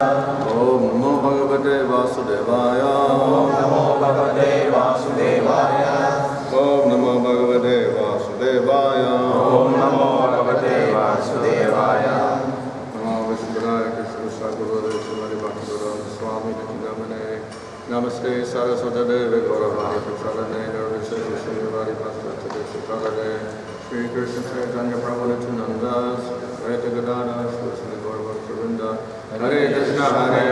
Om Namo Bhagavate Vasudevaya. Om Namo Bhagavate Vasudevaya. Om Namo Bhagavate Vasudevaya. Om Namo Bhagavate Vasudevaya. Namo Vishnupadaya Krishna Sakurvade Srimad Bhagavatam Swami Nityanamane. Namaste Saraswati Deve Gauravani Prasarane Nirvise Vishnuvari Pastate Sukarade. Shri Krishna Chaitanya Prabhu Nityananda Advaita Gadadhara Sri Gaurava Sarinda. Hare Krishna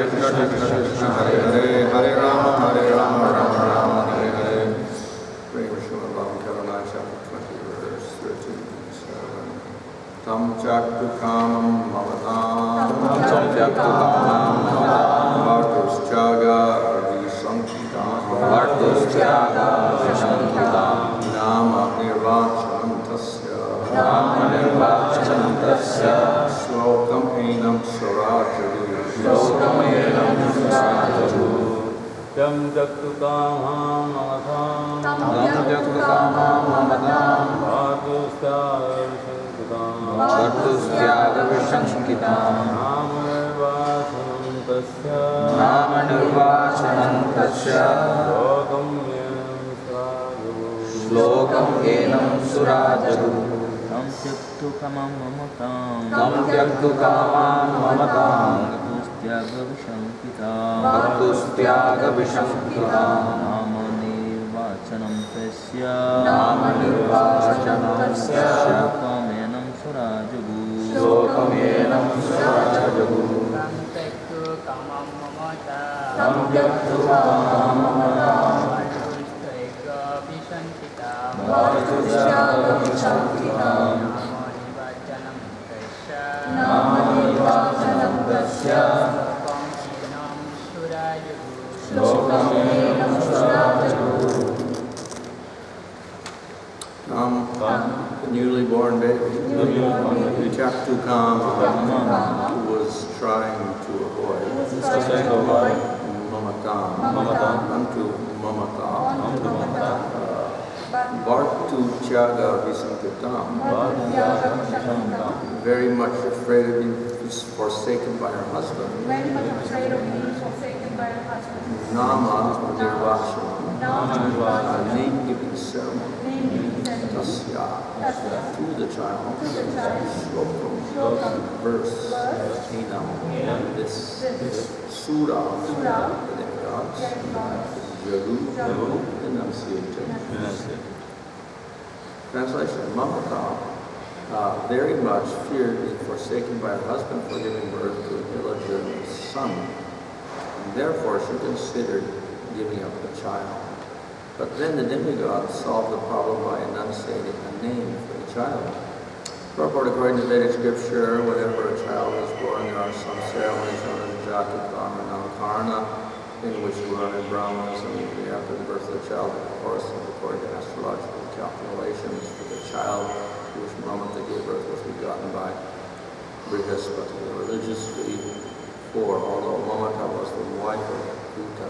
Krishna Krishna Hare Hare Hare Rama Rama Rama Hare Hare. Bring Srimad Bhagavatam chapter 20 verse 13. Tam Chaktukam Mamatam Tam Chaktukam Mamatam Vartuschaga Visankitam Vartuschaga Visankitam Nama Nirvachanam Tasya Nama Nirvachanam Tasya Slokam Enam Surajadu Slokam Enam Surajadu Tam Chaktukam Mamatam Tam Chaktukam Mamatam Vartuschaga Visankitam Nama Nirvachanam Tasya Nama Nirvachanam Tasya Slokam Enam Surajadu Tam Chaktukam Mamatam Tam Chaktukam Mamatam Vartuschaga Visankitam Vartuschaga Visankitam Nama Nirvachanam Tasya Nama Nirvachanam Tasya Slokam Enam Surajadu Slokam Enam Surajadu Tam Chaktukam Mamatam Tam Chaktukam Mamatam Vartuschaga Visankitam Vartuschaga Visankitam Nama Nirvachanam Tasya Nama Nirvachanam Tasya Slokam Enam Surajadu The newly born baby, Chaktukam, who was trying to avoid Mamatam, unto Mamatam, Vartuschaga Visankitam, very much afraid of being forsaken by her husband. Nama Nirvachanam, a name-giving ceremony. Tasya, to the child, Slokam, verse, Enam, this Surah, the demigods, Jagu, enunciation. Translation: Mamata very much feared being forsaken by her husband for giving birth to an illegitimate son, and therefore she considered giving up the child. But then the demigods solved the problem by enunciating a name for the child. Purport: according to Vedic scripture, whenever a child is born, there are some ceremonies known as Jatikam and Namakarna, in which learned Brahmanas immediately after the birth of the child, of course, according to astrological calculations, the child to which Mamata gave birth was begotten by Brihaspati religiously, for although Mamata was the wife of Bhuta,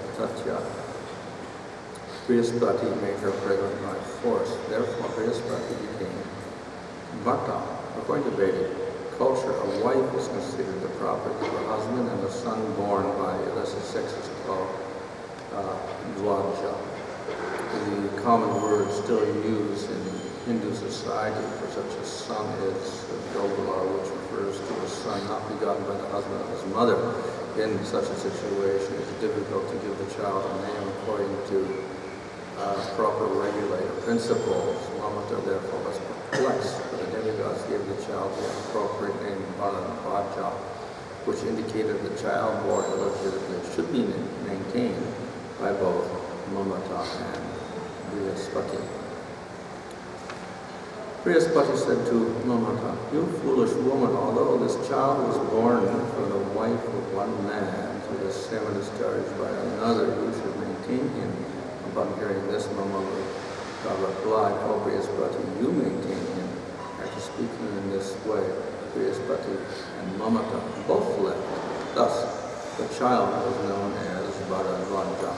Brihaspati made her pregnant by force. Therefore, Brihaspati became Bhakta. According to Vedic culture, a wife is considered the property of her husband, and a son born by illicit sex is called Dvaja. The common word still used in Hindu society for such a son is Dogala, which refers to a son not begotten by the husband of his mother. In such a situation, it's difficult to give the child a name according to proper regulator principles. Mamata therefore was perplexed, but the demigods gave the child the appropriate name Bhagavatam, which indicated the child born illegitimately should be maintained by both Mamata and Brihaspati. Brihaspati said to Mamata, "You foolish woman, although this child was born from the wife of one man through the semen discharged by another, you should maintain him." Upon hearing this, Mamata replied, "O Brihaspati, you maintain him." After speaking in this way, Brihaspati and Mamata both left. Thus, the child was known as Bhagavatam.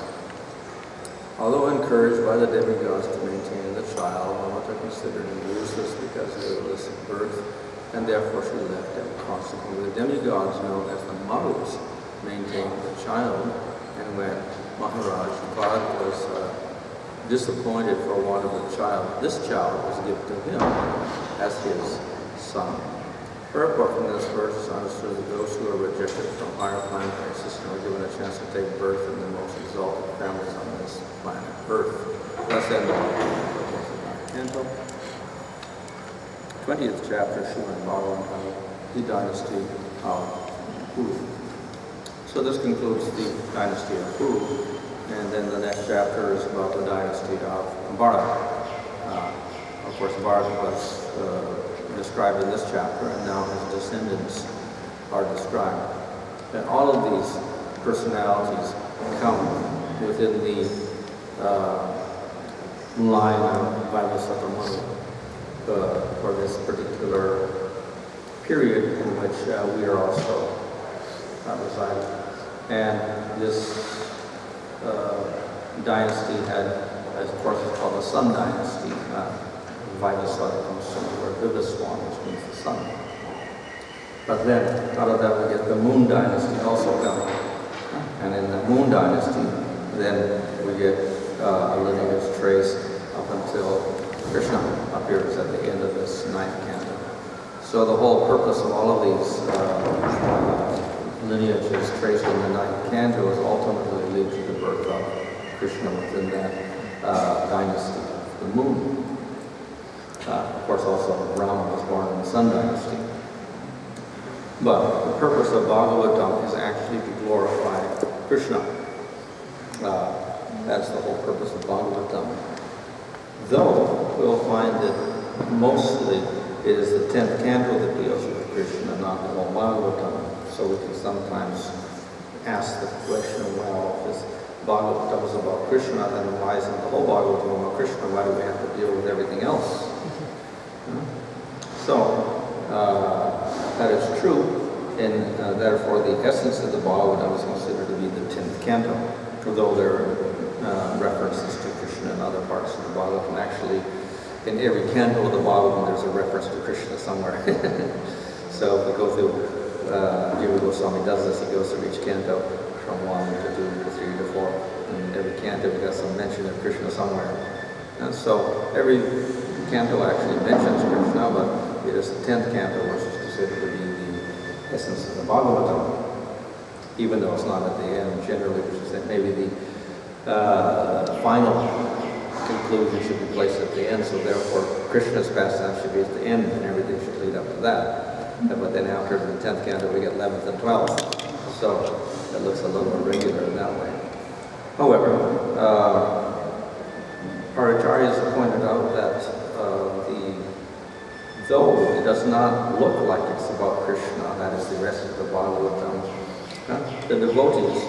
Although encouraged by the demigods to maintain the child, Mamata considered him useless because of the illicit birth, and therefore she left him. Consequently, the demigods known as the Marus maintained Maharaj, Bhag was disappointed for want of a child. This child was given to him as his son. Purport from this verse is understood that those who are rejected from higher planet races are given a chance to take birth in the most exalted families on this planet, Earth. Thus end the Canto. 20th chapter, Srimad Bhagavatam, the dynasty of Bhanu. So this concludes the dynasty of Bhanu, and then the next chapter is about the dynasty of Bhag. Of course, Bhag was described in this chapter, and now his descendants are described. And all of these personalities come within the line of Bhanu for this particular period in which we are also residing. And this dynasty had, as of course, it's called the Sun Dynasty. Vaivasvata comes from the word Vivaswan, which means the sun. But then, out of that we get the Moon Dynasty also coming. And in the Moon Dynasty, then we get a lineage traced up until Krishna appears at the end of this 9th canto. So the whole purpose of all of these lineages traced in the 9th canto is ultimately lead to the birth of Krishna within that dynasty, the Moon. Of course, also Rama was born in the Sun Dynasty. But the purpose of Bhagavatam is actually to glorify Krishna. That's the whole purpose of Bhagavatam. Though we'll find that mostly it is the 10th canto that deals with Krishna, not the whole Bhagavatam. So we can sometimes ask the question, well, if this Bhagavatam is about Krishna, then why isn't the whole Bhagavatam about Krishna? Why do we have to deal with everything else? So, that is true, and therefore the essence of the Bhagavatam is considered to be the 10th canto, although there are references to Krishna in other parts of the Bhagavatam. Actually, in every canto of the Bhagavatam, there's a reference to Krishna somewhere. So if we go through, Swami does this, he goes through each canto from 1 to 2 to 3 to 4, and every canto we got some mention of Krishna somewhere. And so every canto actually mentions Krishna, but it is the 10th canto which is considered to be the essence of the Bhagavatam, even though it's not at the end generally, which is that maybe the final conclusion should be placed at the end, so therefore Krishna's pastime should be at the end and everything should lead up to that. But then after the 10th canto we get 11th and 12th, so it looks a little irregular in that way. However, our acharyas pointed out that though it does not look like it's about Krishna, that is the rest of the Bhagavatam, the devotees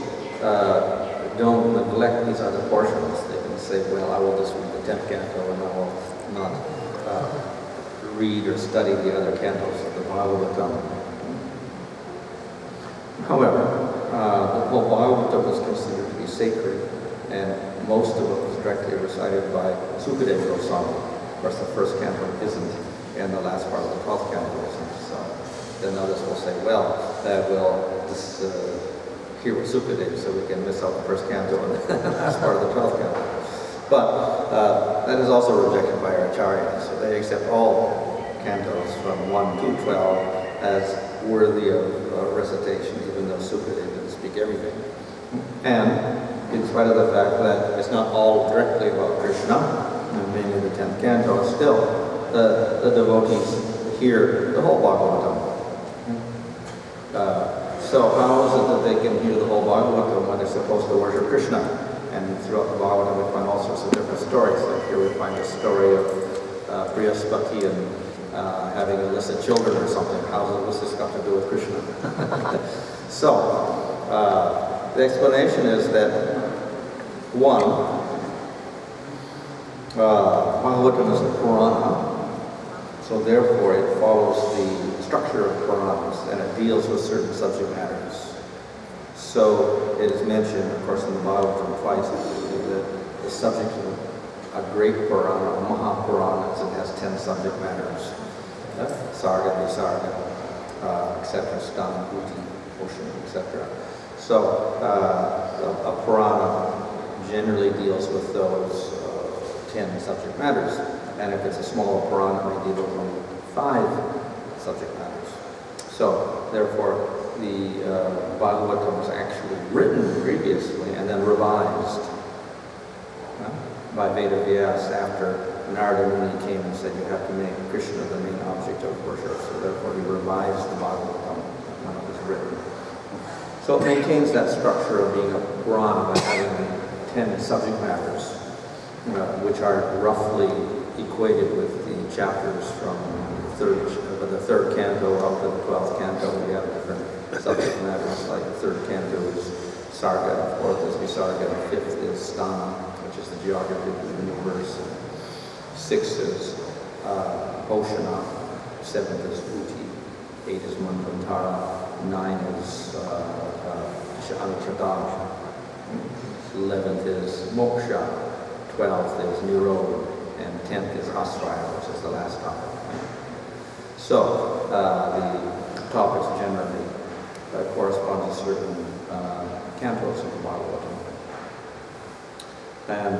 don't neglect these other portions. They can say, well, I will just read the 10th canto and I will not read or study the other cantos of the Bhagavatam. However, the whole Bhagavatam is considered to be sacred, and most of it was directly recited by Sukadeva Goswami. Of course, the first canto isn't, and the last part of the 12th canto isn't. So then others will say, well, we'll just hear what Sukadeva, so we can miss out the first canto and the last part of the 12th canto. But that is also rejected by our acharyas, so they accept all cantos from 1 to 12 as worthy of recitation, even though Sukadeva didn't speak everything. And in spite of the fact that it's not all directly about Krishna, and mainly the 10th canto, still the devotees hear the whole Bhagavatam. So how is it that they can hear the whole Bhagavatam when they're supposed to worship Krishna? And throughout the Bhagavatam we find all sorts of different stories. Like here we find a story of Brihaspati and having illicit children or something. How does this got to do with Krishna? So, the explanation is that, one, Bhagavatam is a Purana, so therefore it follows the structure of Puranas and it deals with certain subject matters. So it is mentioned, of course, in the Bhagavatam twice, that the subject of a great Purana, a Mahapurana, it has 10 subject matters. Sarga, Visarga, etc., Stana, Bhuti, Ocean, etc. So a Purana generally deals with those 10 subject matters. And if it's a smaller Purana, it may deal with only 5 subject matters. So, therefore, the Bhagavatam was actually written previously and then revised by Vedavyas after Narada Muni came and said you have to make Krishna the main object of worship. So therefore he revised the Bhagavatam when it was written. So it maintains that structure of being a Purana by having the 10 subject matters, which are roughly equated with the chapters from the third canto up to the 12th canto. We have different subject matters, like the third canto is Sarga, fourth is Visarga, fifth is Sthana, which is the geography of the universe, sixth is Oshana, seventh is Uti, 8 is Manvantara, 9 is Anuchadaj, 11th is Moksha, 12th is Nirodha, and 10th is Asraya, which is the last topic. So, the topics generally correspond to certain cantos of the Bhagavatam. And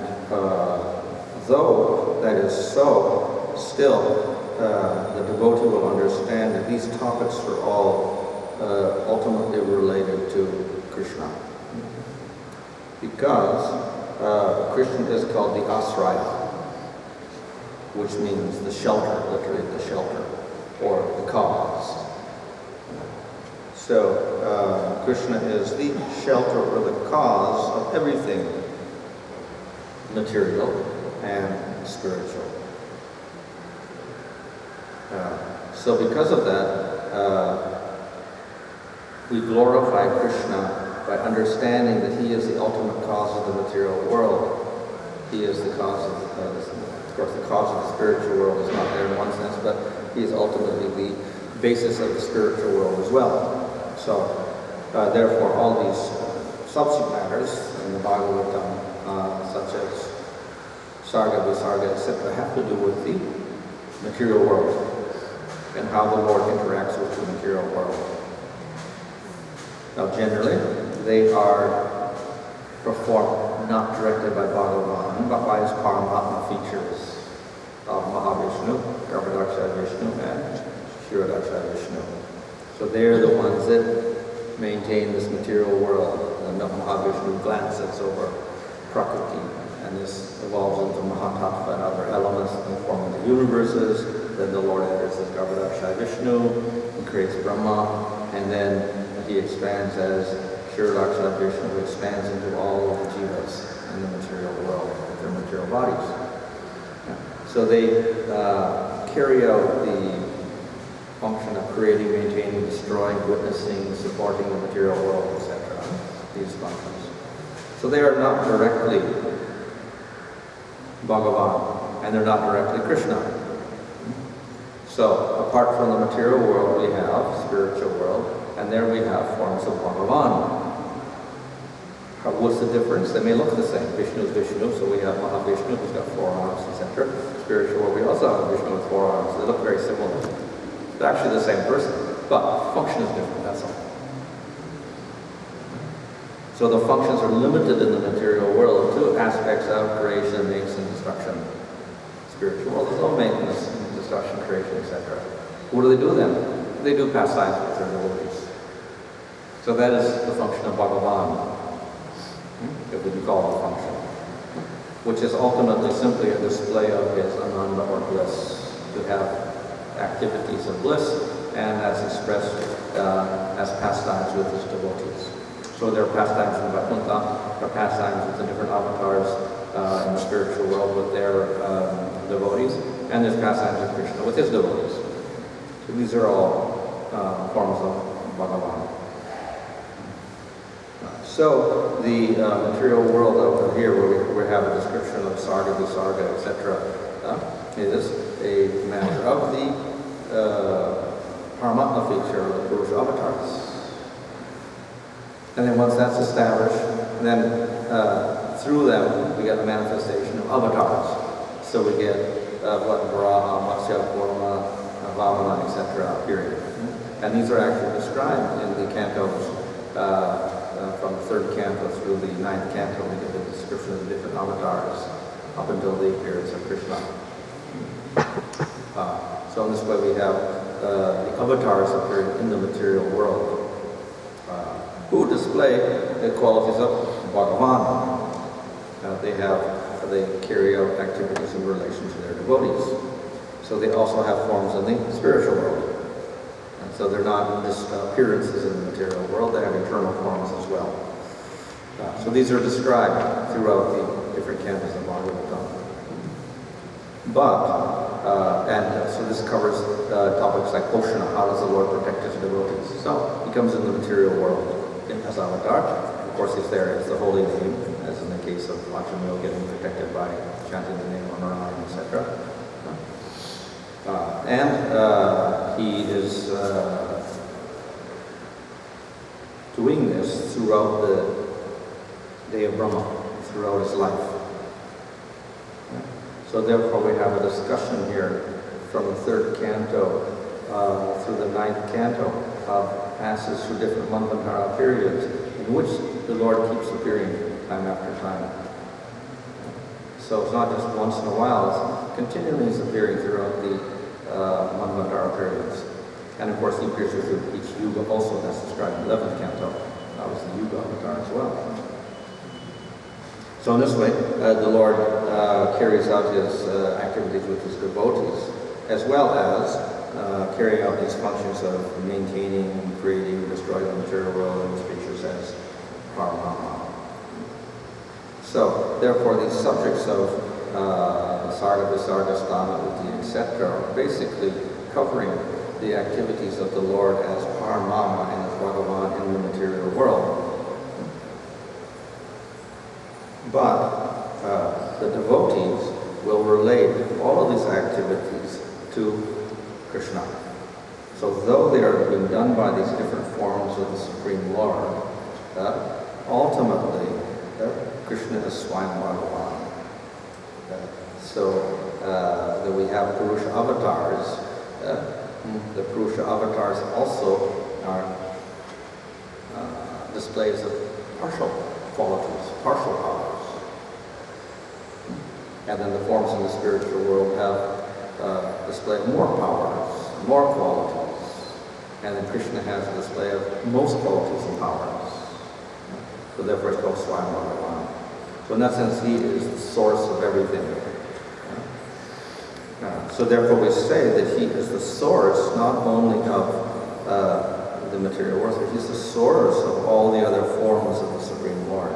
though that is so, still the devotee will understand that these topics are all ultimately related to Krishna. Because Krishna is called the Asraya, which means the shelter, literally the shelter, or the cause. So Krishna is the shelter or the cause of everything material and spiritual. So because of that, we glorify Krishna by understanding that he is the ultimate cause of the material world. He is the cause of course, the cause of the spiritual world is not there in one sense, but he is ultimately the basis of the spiritual world as well. So, therefore, all these subject matters in the Bhagavatam, such as Sarga, Visarga, etc., have to do with the material world and how the Lord interacts with the material world. Now, generally, they are performed not directly by Bhagavan, but by his Paramatma features of Mahavishnu, Garbhodaksha Vishnu, and Kshirodaksha Vishnu. So they're the ones that maintain this material world. And Mahavishnu glances over Prakriti, and this evolves into Mahatattva and other elements that form the universes. Then the Lord enters as Garbhodaksha Vishnu and creates Brahma, and then he expands as Kshirodaksha Vishnu, who expands into all of the jivas in the material world with their material bodies. So they carry out the function of creating, maintaining, destroying, witnessing, supporting the material world, etc. These functions. So they are not directly Bhagavan, and they're not directly Krishna. So apart from the material world, we have spiritual world, and there we have forms of Bhagavan. What's the difference? They may look the same. Vishnu is Vishnu, so we have Mahavishnu, who's got 4 arms, etc. Spiritual world, we also have Vishnu with 4 arms. They look very similar. They're actually the same person, but function is different, that's all. So the functions are limited in the material world to aspects of creation, maintenance, and destruction. Spiritual world is all maintenance, destruction, creation, etc. What do they do then? They do pastimes with their devotees. So that is the function of Bhagavan, if we can call it a function, which is ultimately simply a display of his ananda or bliss, to have activities of bliss, and that's expressed as pastimes with his devotees. So there are pastimes in Vaikuntha, there are pastimes with the different avatars in the spiritual world with their devotees, and there's pastimes with Krishna with his devotees. So these are all forms of Bhagavan. So the material world over here, where we have a description of Sarga, Visarga, etc., is a matter of the Paramatma feature of the Purusha avatars. And then once that's established, then through them we get the manifestation of avatars. So we get Varaha, Matsya, Kurma, Vamana, etc. appearing. And these are actually described in the cantos from the 3rd canto through the 9th canto, we get a description of the different avatars up until the appearance of Krishna. So in this way we have the avatars appearing in the material world, who display the qualities of Bhagavan. They carry out activities in relation to their devotees. So they also have forms in the spiritual world. And so they're not just appearances in the material world, they have eternal forms as well. So these are described throughout the different cantos of Bhagavatam. So this covers topics like Poshana, how does the Lord protect his devotees? So he comes in the material world as avatar. Of course, he's there as the holy name, as in the case of Lachemil getting protected by chanting the name of Maharaj, etc. He is doing this throughout the day of Brahma, throughout his life. So therefore we have a discussion here from the 3rd canto through the 9th canto of passes through different Manvantara periods in which the Lord keeps appearing time after time. So it's not just once in a while, it's continually appearing throughout the Manvantara periods. And of course he appears through each yuga also, that's described in the 11th canto. That was the yuga avatar as well. So in this way, the Lord carries out his activities with his devotees, as well as carrying out these functions of maintaining, creating, destroying the material world in his features as Paramama. So, therefore, these subjects of Sarga, Visarga, Sthana, Uti, etc. are basically covering the activities of the Lord as Paramama and as Bhagavan in the material world. But the devotees will relate all of these activities to Krishna. So though they are being done by these different forms of the Supreme Lord, ultimately Krishna is Swami Bhagavan. So that we have Purusha avatars. The Purusha avatars also are displays of partial qualities, partial powers. And then the forms in the spiritual world have display of more powers, more qualities. And then Krishna has a display of most qualities and powers. So therefore it's called Swami Bhagavan. So in that sense, he is the source of everything. So therefore we say that he is the source not only of the material world, but he's the source of all the other forms of the Supreme Lord.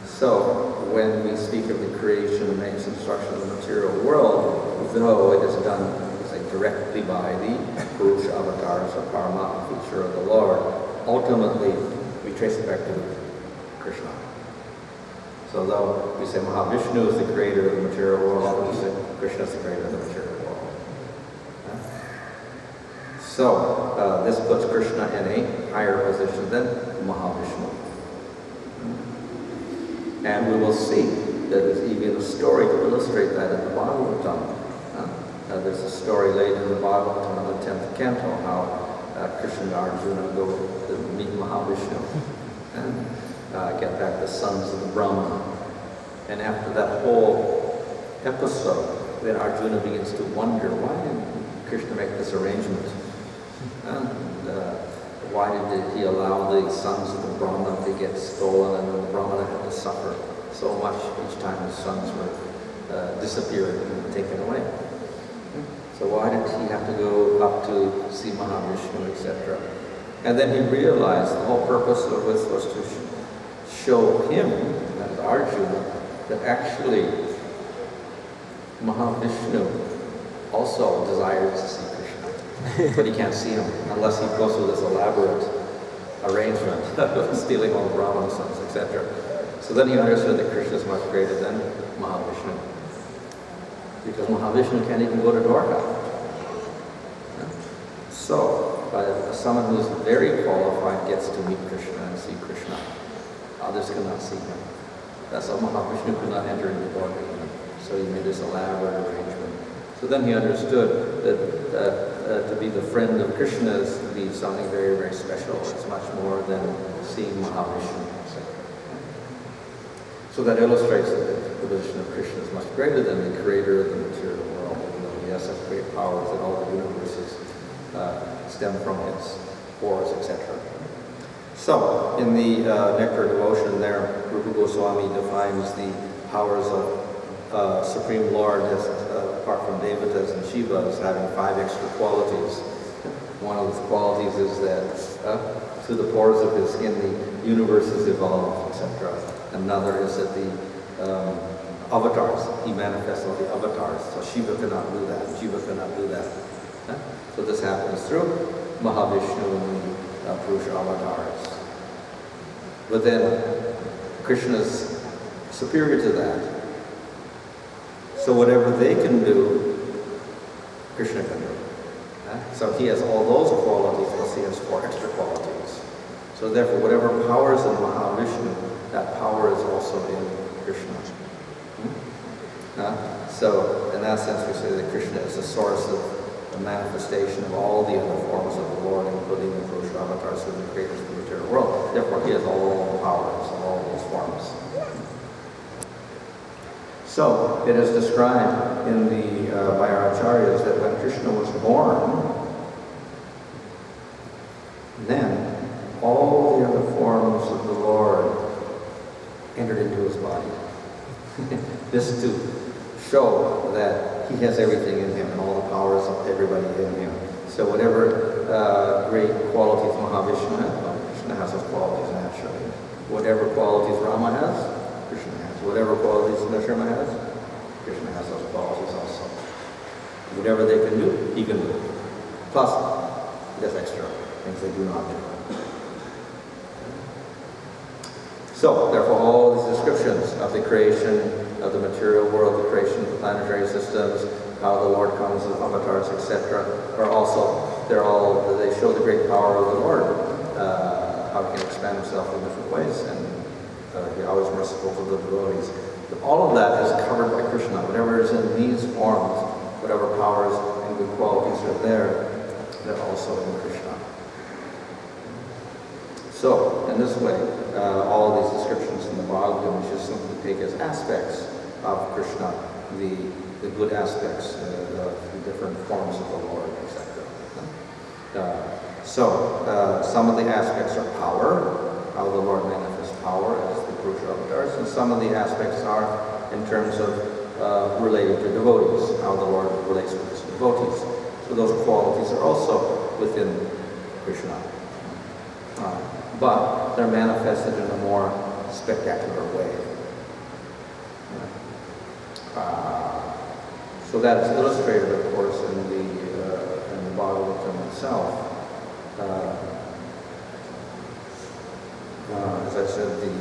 So when we speak of the creation and maintenance and destruction of the material world, though it is done directly by the Purusha avatars or Paramatma feature of the Lord, ultimately we trace it back to Krishna. So though we say Mahavishnu is the creator of the material world, we say Krishna is the creator of the material world. So this puts Krishna in a higher position than Mahavishnu. And we will see that there's even a story to illustrate that in the Bhagavatam. There's a story later in the Bhagavatam in the 10th canto how Krishna and Arjuna go to meet Mahavishnu and get back the sons of the Brahma. And after that whole episode, then Arjuna begins to wonder, why did Krishna make this arrangement? And why did he allow the sons of the Brahma to get stolen, and then the Brahmana had to suffer so much each time his sons were disappeared and taken away? So why did he have to go up to see Mahavishnu, etc.? And then he realized the whole purpose of this was to show him, as Arjuna, that actually Mahavishnu also desires to see Krishna. But he can't see him unless he goes through this elaborate arrangement of stealing all the Brahmana sons, etc. So then he understood that Krishna is much greater than Mahavishnu. Because Mahavishnu can't even go to Dwarka. So, someone who is very qualified gets to meet Krishna and see Krishna. Others cannot see him. That's why Mahavishnu could not enter into Dwarka. So he made this elaborate arrangement. So then he understood that to be the friend of Krishna is to be something very, very special. It's much more than seeing Mahavishnu, etc. So that illustrates that the position of Krishna is much greater than the creator of the material world, even though he has such great powers that all the universes stem from his pores, etc. So, in the Nectar Devotion there, Rupa Goswami defines the powers of Supreme Lord as, apart from Devatas and Shiva, as having 5 extra qualities. One of the qualities is that through the pores of his skin the universes evolve, etc. Another is that the avatars, he manifests all the avatars, so Shiva cannot do that, Shiva cannot do that. So this happens through Mahavishnu and the Purusha avatars. But then Krishna is superior to that. So whatever they can do, Krishna can do. So he has all those qualities, plus he has 4 extra qualities. So therefore, whatever power is in Mahavishnu, that power is also in Krishna. So in that sense, we say that Krishna is the source of the manifestation of all the other forms of the Lord, including the Purusha avatars who are the creators of the material world. Therefore, he has all the powers of all those forms. So it is described in the by our acharyas that when Krishna was born, then all the other forms of the Lord entered into his body. This to show that he has everything in him and all the powers of everybody in him. So whatever great qualities Mahavishnu has, well, Krishna has those qualities naturally. Whatever qualities Rama has, Krishna has. Whatever qualities Nrsimha has, Krishna has those qualities also. Whatever they can do, he can do. Plus, he does extra things they do not do. So, therefore, all these descriptions of the creation of the material world, the creation of the planetary systems, how the Lord comes with avatars, etc., are also, they show the great power of the Lord, how he can expand himself in different ways, and he's always merciful to the devotees. But all of that is covered by Krishna. Whatever is in these forms, whatever powers and good qualities are there, they're also in Krishna. So, in this way, all these descriptions in the Bhagavatam we should simply take as aspects of Krishna, the good aspects of the different forms of the Lord, etc. Some of the aspects are power, how the Lord manifests power as the Purusha avatars, and some of the aspects are in terms of related to devotees, how the Lord relates with his devotees. So those qualities are also within Krishna. But they're manifested in a more spectacular way. So that is illustrated, of course, in the Bhagavatam itself. As I said, the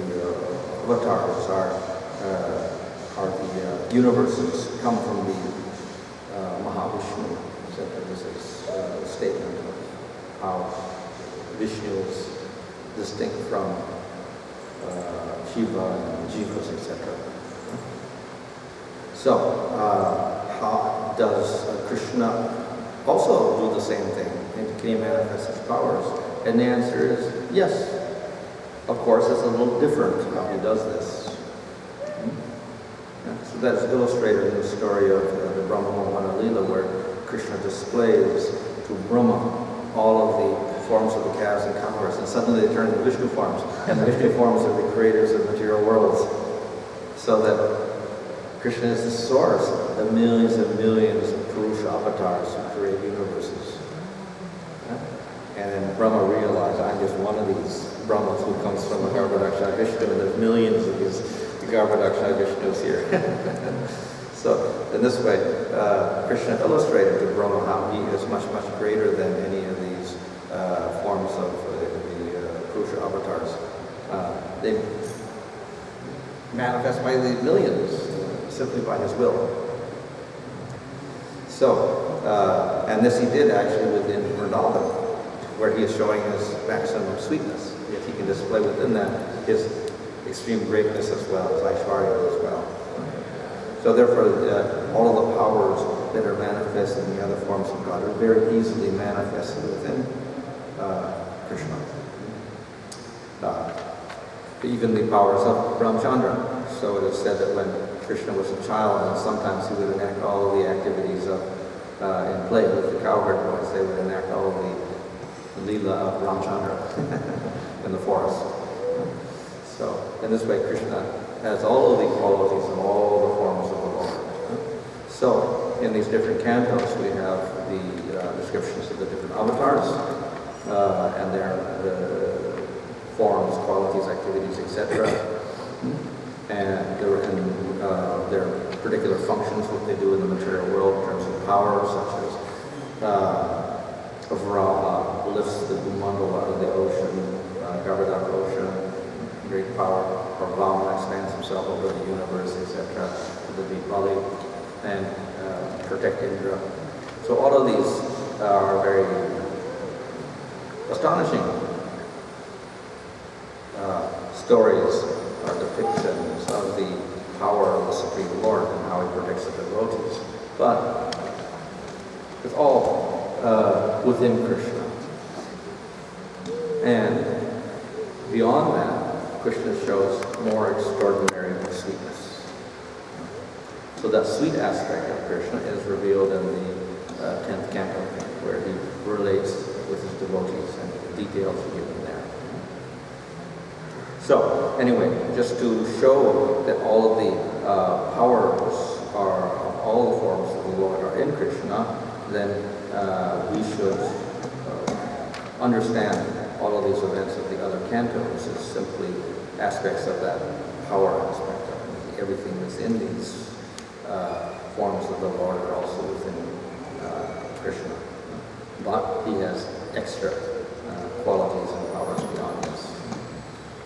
avatars are the universes come from the Mahavishnu. So this is a statement of how Vishnu is distinct from Shiva and Jivas, etc. So, how does Krishna also do the same thing? And can he manifest his powers? And the answer is yes. Of course, it's a little different how he does this. So that is illustrated in the story of the Brahma Mohana Lila, where Krishna displays to Brahma all of the forms of the calves and cows, and suddenly they turn into Vishnu forms, and the Vishnu forms are the creators of material worlds. So that Krishna is the source of millions and millions of Purusha avatars who create universes. And then Brahma realized, I'm just one of these Brahmas who comes from a Garbhodakshaya Vishnu, and there's millions of these Garbhodakshaya Vishnus here. So in this way, Krishna illustrated to Brahma how he is much, much greater than any of these forms of the Purusha avatars. They manifest by the millions, simply by his will. So, and this he did actually within Vrindavan, where he is showing his maximum sweetness. Yet he can display within that his extreme greatness as well, as Aishwarya as well. So therefore, all of the powers that are manifest in the other forms of God are very easily manifested within Krishna. Even the powers of Ramchandra. So it is said that when Krishna was a child, and sometimes he would enact all of the activities of in play with the cowherd boys. They would enact all of the Leela of Ramchandra in the forest. So in this way, Krishna has all of the qualities of all the forms of the Lord. So in these different cantos, we have the descriptions of the different avatars and their forms, qualities, activities, etc. And their particular functions, what they do in the material world in terms of power, such as Varaha lifts the Bhumandala out of the ocean, Garbhodak ocean, great power, or Vamana expands himself over the universe, etc. The deep body, and protect Indra. So all of these are very astonishing stories or depictions of the power of the Supreme Lord and how he protects the devotees. But it's all within Krishna. And beyond that, Krishna shows more extraordinary sweetness. So that sweet aspect of Krishna is revealed in the 10th canto, where he relates with his devotees and the details are given there. So, anyway, just to show that all of the powers of all the forms of the Lord are in Krishna, then we should understand all of these events of the other cantos as simply aspects of that power aspect of it. Everything that's in these forms of the Lord are also within Krishna. But he has extra qualities and powers beyond this.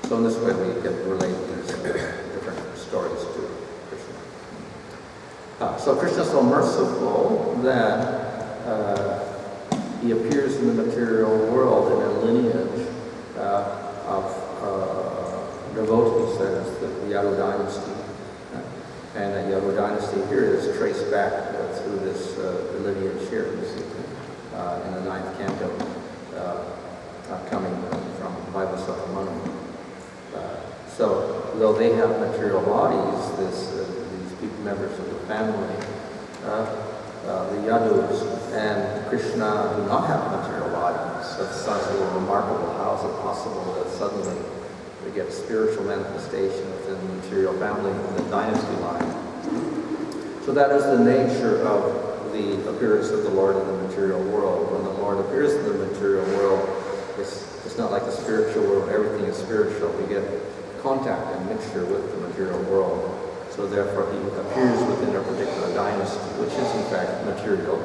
So in this way we can relate these different stories to Krishna. So Krishna is so merciful that he appears in the material world in a lineage of devotees, that is the Yadu dynasty. And the Yadu dynasty here is traced back through this lineage here, you see, in the 9th canto, coming from Bhagavatam Bhanu. So, though they have material bodies, these people, members of the family, the Yadus and Krishna do not have material bodies. So it sounds a little remarkable. How is it possible that suddenly we get spiritual manifestation within the material family in the dynasty line? So that is the nature of the appearance of the Lord in the material world. When the Lord appears in the material world, it's not like the spiritual world. Everything is spiritual. We get contact and mixture with the material world. So therefore he appears within a particular dynasty, which is in fact material.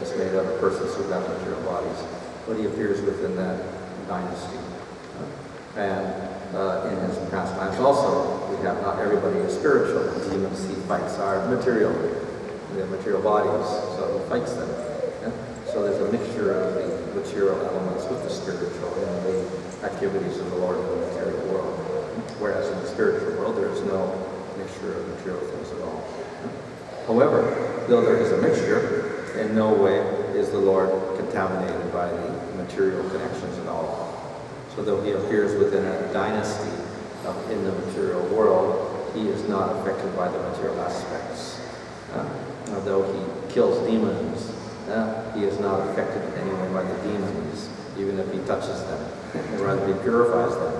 It's made out of persons who have material bodies. But he appears within that dynasty. And in his pastimes also, we have not everybody is spiritual. The demons he fights are material. They have material bodies, so he fights them. So there's a mixture of the material elements with the spiritual in the activities of the Lord in the material world. Whereas in the spiritual world, there is no mixture of material things at all. However, though there is a mixture, in no way is the Lord contaminated by the material connections at all. So though he appears within a dynasty in the material world, he is not affected by the material aspects. Though he kills demons, he is not affected in any way by the demons, even if he touches them, and rather he purifies them.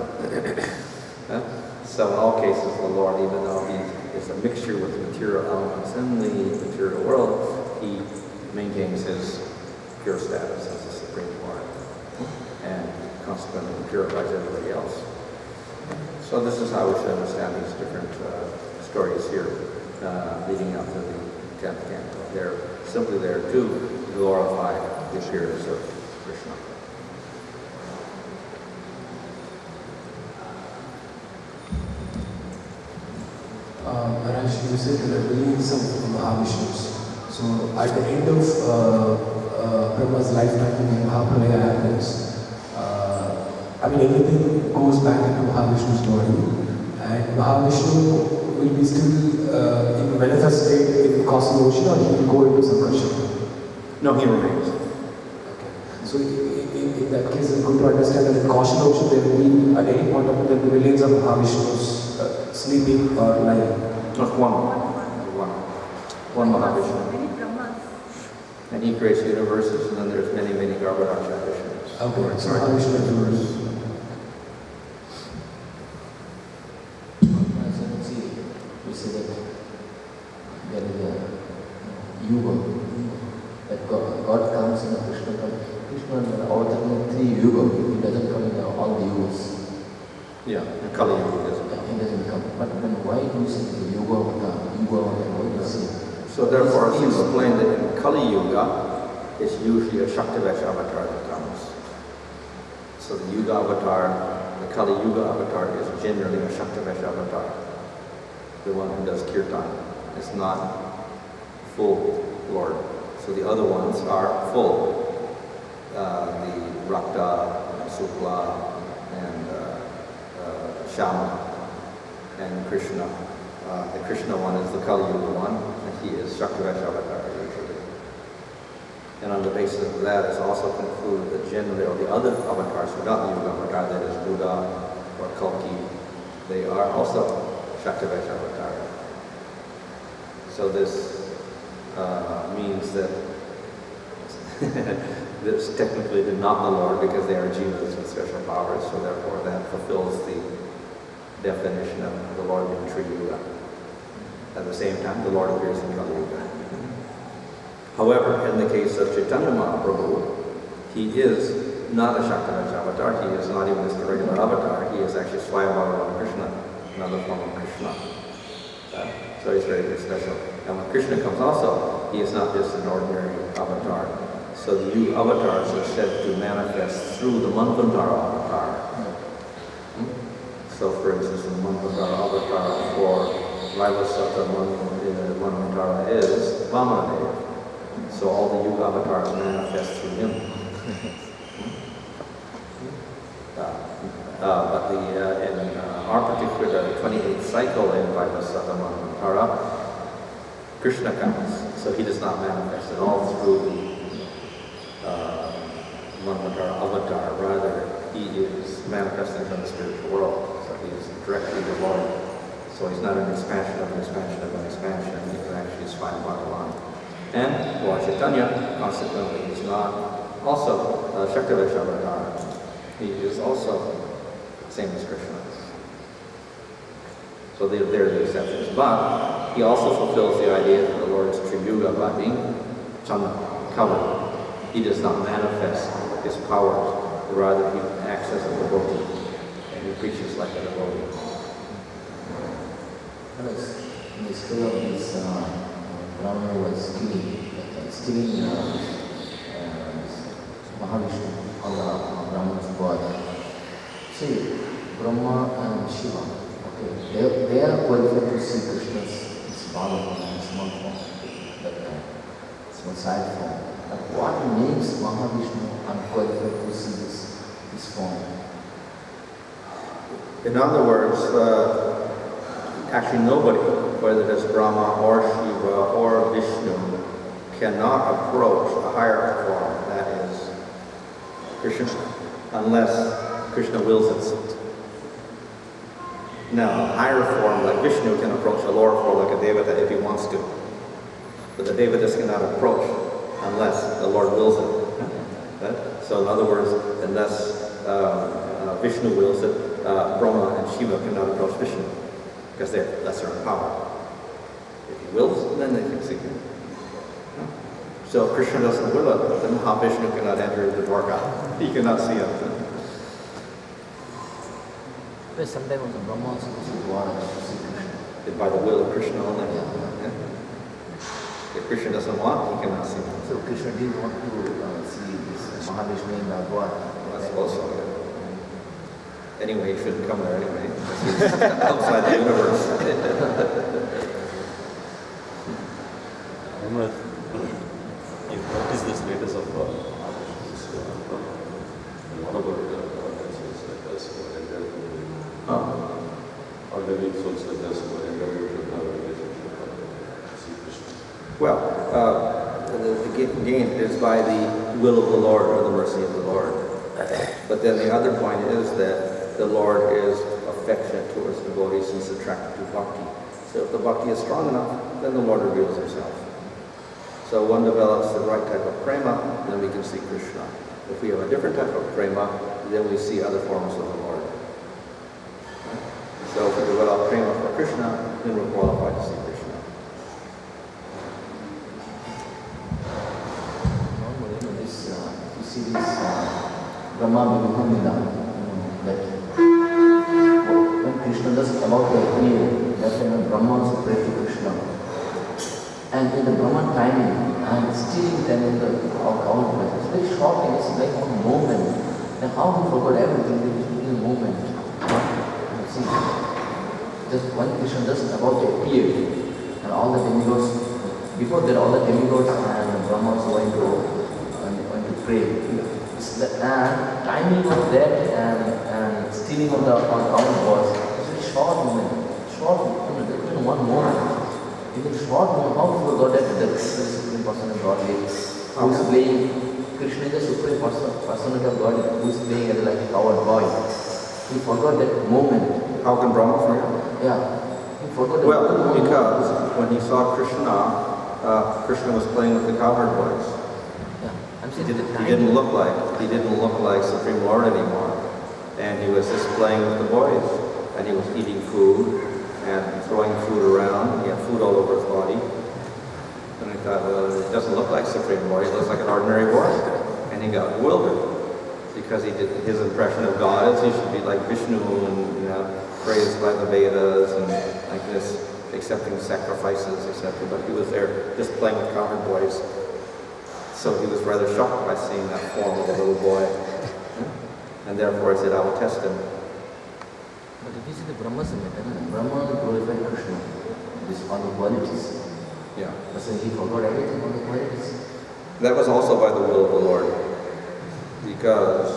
So in all cases, the Lord, even though he is a mixture with material elements in the material world, he maintains his pure status as the Supreme Lord, and consequently purifies everybody else. So this is how we should understand these different stories here, leading up to the 10th canto. They're simply there to glorify the appearance of Krishna. Maharaj, you said there are billions of Mahavishnus. So at the end of Brahma's lifetime, when Mahapralaya happens, everything goes back into Mahavishnu's body, And Mahavishnu will be still in manifest state in cosmic ocean, or he will go into Sankarshan? No, he remains. Okay. So in that case, it's good to understand that in cosmic ocean there will be at any point of time there will be millions of Mahavishnus sleeping or lying. Not one Mahavishnu. Many Brahmas. And he creates universes, and then there's many Garbhodakasha Vishnus. Okay, so Mahavishnu is yours. We say that there is a yuga, that God comes in a Krishna in 3 yuga. He doesn't come in all the yugas. Yeah, and Kali Yuga doesn't come. He doesn't come. But then why do you say the yuga avatar? Why do you say? So therefore, it's explained that in Kali Yuga, it's usually a Shaktivesh avatar that comes. So the Yuga avatar, the Kali Yuga avatar is generally a Shaktivesh avatar, the one who does kirtan. It's not full Lord. So the other ones are full. The Rakta, Sukla, and Shama, and Krishna. The Krishna one is the Kali Yuga one, and he is Shaktivesh avatar usually. And on the basis of that, it's also concluded that generally, or the other avatars who are not Yuga avatar, that is Buddha or Kalki, they are also Shaktivesh avatar. So this means that this technically they're not the Lord because they are jivas with special powers, so therefore that fulfills the definition of the Lord being Tri Yuga. At the same time, the Lord appears in Kali Yuga. However, in the case of Chaitanya Mahaprabhu, he is not a Shaktivesh avatar, he is not even just a regular avatar, he is actually Swayambhava Krishna, another form of Krishna. So he's very, very special. And when Krishna comes also, he is not just an ordinary avatar. So the Yuga avatars are said to manifest through the Manvantara avatar. So for instance, the Manvantara avatar for Vaivasata Manvantara is Vamanadeva. So all the Yuga avatars manifest through him. But in our particular 28th cycle in Vaivasata Manvantara, Krishna comes, so he does not manifest at all through the Manvantara avatar. Rather, he is manifesting from the spiritual world. So he is directly the Lord. So he's not an expansion of an expansion of an expansion. He can actually find Bhagavan. And Lord Chaitanya, consequently, is not also Shaktivesh avatar. He is also same as Krishna. So they're the exceptions. But he also fulfills the idea that the Lord is Tri Yuga by being covered. He does not manifest his powers, rather he acts as a devotee, and he preaches like a devotee. In the story of this Brahmana was stealing Mahavishnu on the Brahmana's body. See, Brahma and Shiva, okay, they are qualified to see Krishna's Bhagavatam and small form, that small side form. But what makes Mahavishnu unqualified to see this form? In other words, actually nobody, whether it's Brahma or Shiva or Vishnu, cannot approach a higher form, that is Krishna, unless Krishna wills it. Now, a higher form like Vishnu can approach a lower form like a Devata if he wants to. But the Devatas cannot approach unless the Lord wills it. Right? So in other words, unless Vishnu wills it, Brahma and Shiva cannot approach Vishnu because they're lesser in power. If he wills, then they can see him. So if Krishna doesn't will it, then Mahavishnu cannot enter the Dwarka. He cannot see him. But sometimes also Brahma also wants to see Krishna. By the will of Krishna only. Yeah. If Krishna doesn't want, he cannot see him. So Krishna didn't want to see this Mahavishnu in Bhagavatam. That's also good. Anyway, he shouldn't come there anyway, because he's outside the universe. What is the status of what about ordinary souls like us who are endeavoring to have a relationship with Sri Krishna? Well, again, it is by the will of the Lord or the mercy of the Lord. But then the other point is that the Lord is affectionate towards devotees and is attracted to bhakti. So if the bhakti is strong enough, then the Lord reveals himself. So one develops the right type of prema, then we can see Krishna. If we have a different type of prema, then we see other forms of the Lord. So if we develop prema for Krishna, then we're qualified to see Krishna. Normally, this, you see this Brahma Vibhukamida, that when Krishna is about to appear, that time Brahma also prayed to Krishna. And in the Brahman timing, and still telling our voice, it's very short, and it's like one moment. And how he forgot everything in a moment. You see, just when Krishna just about to appear, and all the demigods, before that all the demigods and Brahmas went to pray. And timing of that and stealing of the account was a very short moment. Even one moment. Even short moment, how he forgot that the Supreme Person of Godhead who is playing, Krishna is the Supreme Personality of God who is playing as like a coward boy. He forgot that moment. How can Brahma forget? Yeah. He forgot that Well, moment. because when he saw Krishna, Krishna was playing with the cowherd boys. Yeah. I'm He saying didn't look like Supreme Lord anymore, and he was just playing with the boys, and he was eating food and throwing food around. He had food all over his body, and I thought, well, it doesn't look like Supreme Lord. He looks like an ordinary boy, and he got bewildered because his impression of God is he should be like Vishnu and praised by the Vedas and like this, accepting sacrifices, etc. But he was there just playing with cowherd boys. So he was rather shocked by seeing that form of a little boy. And therefore I said, I will test him. But if you see the Brahma Samhita, Brahma glorified Krishna. These all the qualities. Yeah. So he forgot everything on the qualities. That was also by the will of the Lord. Because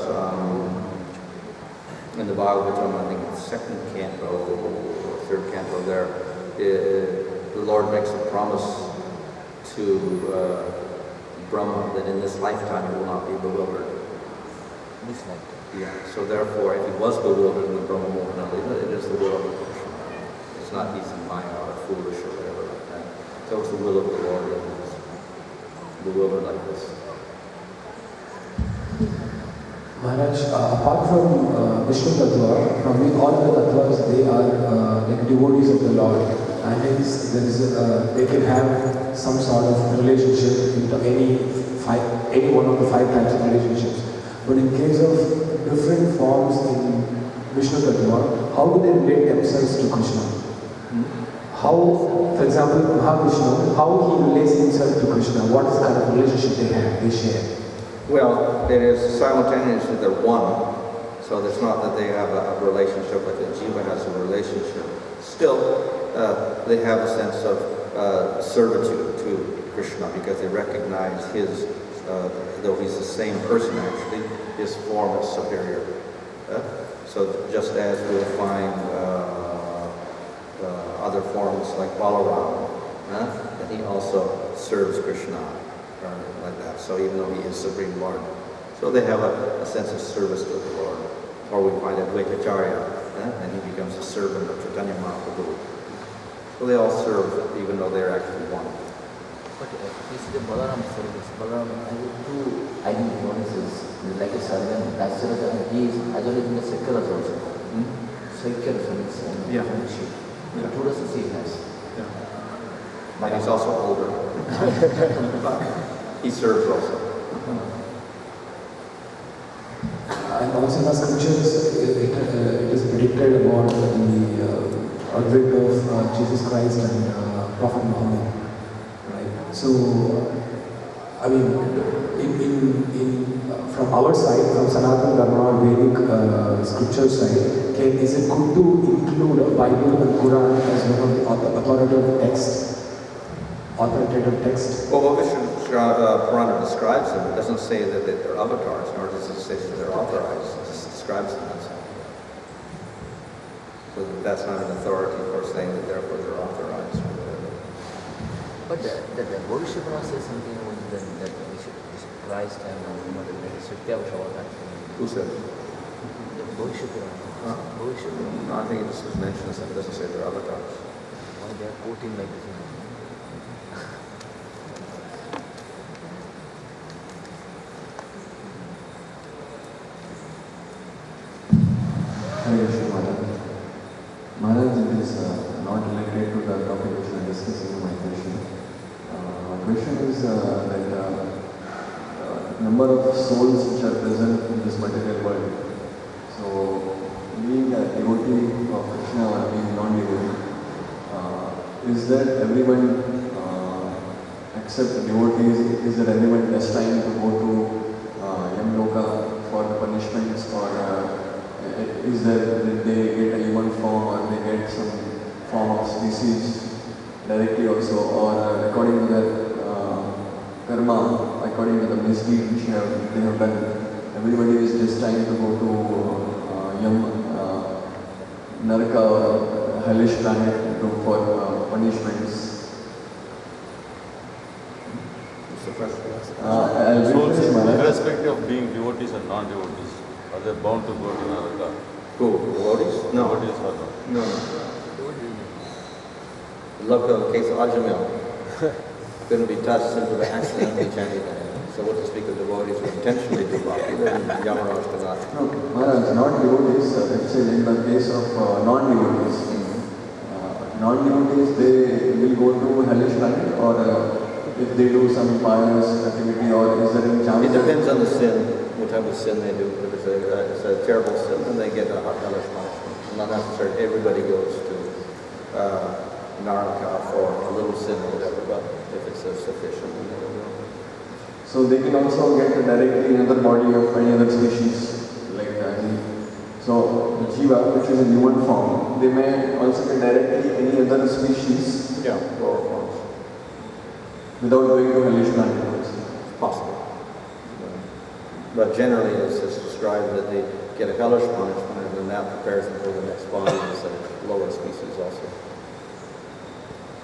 in the Bhagavatam, I think it's second canto or third canto there, the Lord makes a promise to Brahma that in this lifetime he will not be bewildered. This lifetime. Yeah. So therefore, if he was bewildered in the Brahma Mohana Lila, it is the will of Krishna. It's not he's in Maya or foolish or whatever like that. So it's the will of the Lord that he was bewildered like this. Maharaj, apart from Vishnu Tattva, from all the Tattvas, they are like devotees of the Lord, and hence there is they can have some sort of relationship into any one of the 5 types of relationships. But in case of different forms in Vishnu Tattva, how do they relate themselves to Krishna? How, for example, Mahavishnu, how he relates himself to Krishna? What is the kind of relationship they share? Well, it is simultaneously they're one, so it's not that they have a relationship like a jiva has a relationship. Still, they have a sense of servitude to Krishna because they recognize his, though he's the same person actually, his form is superior. So just as we'll find other forms like Balaram, that he also serves Krishna. Like that. So even though he is Supreme Lord. So they have a sense of service to the Lord. Or we find Advaitacharya, and he becomes a servant of Chaitanya Mahaprabhu. So they all serve, even though they're actually one. But you see the Balaram service. Balaram has 2 identity. One is like a servant, that's and he is actually in the secular also. Secular service and friendship. The 2 doesn't see has. But he's also older. He serves also. And also in the scriptures, it is predicted about the advent of Jesus Christ and Prophet Muhammad. Right? So, I mean, from our side, from Sanatana Dharma Vedic scripture side, is it good to include Bible and Quran as one of the authoritative text? Well, Vishnu Purana describes them. It doesn't say that they're avatars, nor does it say that they're authorized. It just describes them. So So that's not an authority for saying that therefore they're authorized or whatever. But the worship process is something that we should Christ and that is Sutyavashavata. Who said? The worship Huh? worship. No, I think it just mentions that. It doesn't say they're avatars. Why they are quoting like this? Hare Krishna Maharaj. Maharaj, it is not related to the topic which we are discussing in my question. My question is that number of souls which are present in this material world. So, being a devotee of Krishna or being non-devotee, is that everyone except devotees, is that everyone destined to go to Yamloka for the punishments, or is that they get a human form or they get some form of species directly also, or according to their karma, according to the misdeed which they have done, everybody is destined to go to Naraka or hellish planet for punishments. Souls, irrespective of being devotees and non-devotees, are they bound to go to Naraka? Who? Devotees? No. Devotees or not? No. Love the case of Ajamil. Couldn't be touched simply by accidentally chanting the name. So what to speak of devotees who intentionally do bhakti, then Yamaraj cannot. No, Maharaj, not devotees, let's say in the case of non-devotees. Non-devotees, they will go to hellish planet, or if they do some pious activity, or is there any chance? It depends on the sin, what type of sin they do. If it's a terrible sin, then they get a hellish punishment. Not necessarily everybody goes to Naraka for a little sin or whatever, but if it's sufficient, then they will go. So they can also get directly another body of any other species, like so the jiva, which is in human form, they may also get directly any other species. Yeah, lower forms. Without going to hellish planet. It's possible. But generally it's described that they get a hellish punishment and then that prepares them for the next body as a lower species also.